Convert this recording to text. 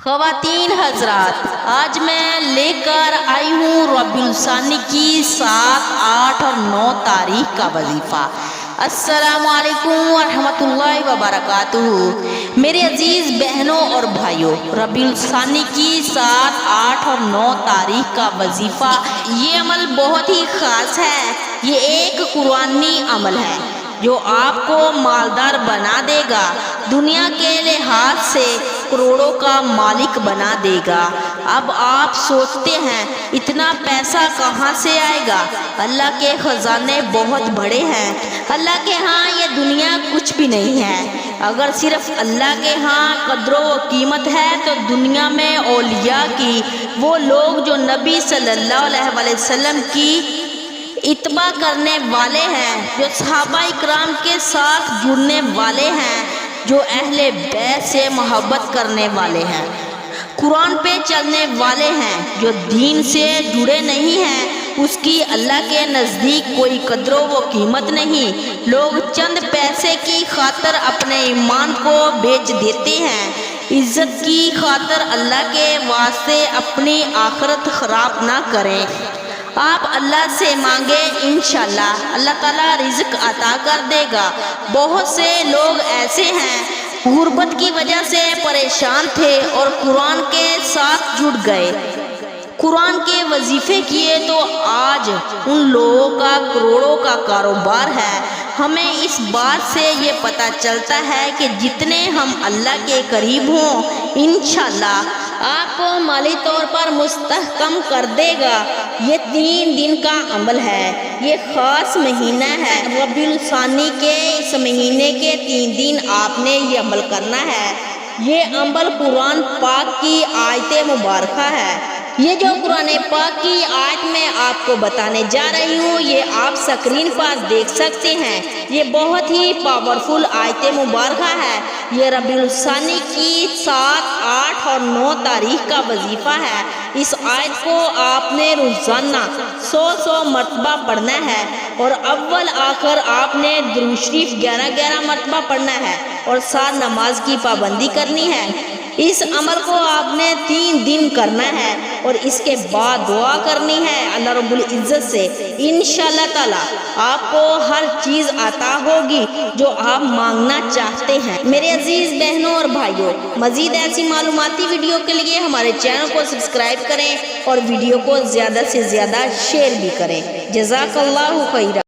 خواتین حضرات، آج میں لے کر آئی ہوں ربیع الثانی کی 7، 8 اور 9 تاریخ کا وظیفہ۔ السلام علیکم ورحمۃ اللہ وبرکاتہ۔ میرے عزیز بہنوں اور بھائیوں، ربیع الثانی کی 7، 8 اور 9 تاریخ کا وظیفہ، یہ عمل بہت ہی خاص ہے۔ یہ ایک قرآنی عمل ہے جو آپ کو مالدار بنا دے گا، دنیا کے لحاظ سے کروڑوں کا مالک بنا دے گا۔ اب آپ سوچتے ہیں اتنا پیسہ کہاں سے آئے گا؟ اللہ کے خزانے بہت بڑے ہیں۔ اللہ کے ہاں یہ دنیا کچھ بھی نہیں ہے۔ اگر صرف اللہ کے ہاں قدر و قیمت ہے تو دنیا میں اولیاء کی، وہ لوگ جو نبی صلی اللہ علیہ وسلم کی اتباع کرنے والے ہیں، جو صحابہ اکرام کے ساتھ جڑنے والے ہیں، جو اہل بیت سے محبت کرنے والے ہیں، قرآن پہ چلنے والے ہیں، جو دین سے جڑے نہیں ہیں، اس کی اللہ کے نزدیک کوئی قدر و قیمت نہیں۔ لوگ چند پیسے کی خاطر اپنے ایمان کو بیچ دیتے ہیں۔ عزت کی خاطر اللہ کے واسطے اپنی آخرت خراب نہ کریں۔ آپ اللہ سے مانگیں، انشاءاللہ اللہ تعالیٰ رزق عطا کر دے گا۔ بہت سے لوگ ایسے ہیں غربت کی وجہ سے پریشان تھے اور قرآن کے ساتھ جڑ گئے، قرآن کے وظیفے کیے تو آج ان لوگوں کا کروڑوں کا کاروبار ہے۔ ہمیں اس بات سے یہ پتہ چلتا ہے کہ جتنے ہم اللہ کے قریب ہوں، انشاءاللہ آپ کو مالی طور پر مستحکم کر دے گا۔ یہ 3 دن کا عمل ہے۔ یہ خاص مہینہ ہے۔ ربیع الثانی کے اس مہینے کے 3 دن آپ نے یہ عمل کرنا ہے۔ یہ عمل قرآن پاک کی آیت مبارکہ ہے۔ یہ جو قرآن پاک کی آیت میں آپ کو بتانے جا رہی ہوں، یہ آپ سکرین پر دیکھ سکتے ہیں۔ یہ بہت ہی پاورفل آیت مبارکہ ہے۔ یہ ربیع الثانی کی 7، 8 اور 9 تاریخ کا وظیفہ ہے۔ اس آیت کو آپ نے روزانہ 100 مرتبہ پڑھنا ہے اور اول آخر آپ نے درود شریف 11 مرتبہ پڑھنا ہے اور ساتھ نماز کی پابندی کرنی ہے۔ اس عمل کو آپ نے 3 دن کرنا ہے اور اس کے بعد دعا کرنی ہے اللہ رب العزت سے۔ انشاءاللہ تعالی آپ کو ہر چیز عطا ہوگی جو آپ مانگنا چاہتے ہیں۔ میرے عزیز بہنوں اور بھائیوں، مزید ایسی معلوماتی ویڈیو کے لیے ہمارے چینل کو سبسکرائب کریں اور ویڈیو کو زیادہ سے زیادہ شیئر بھی کریں۔ جزاک اللہ خیرہ۔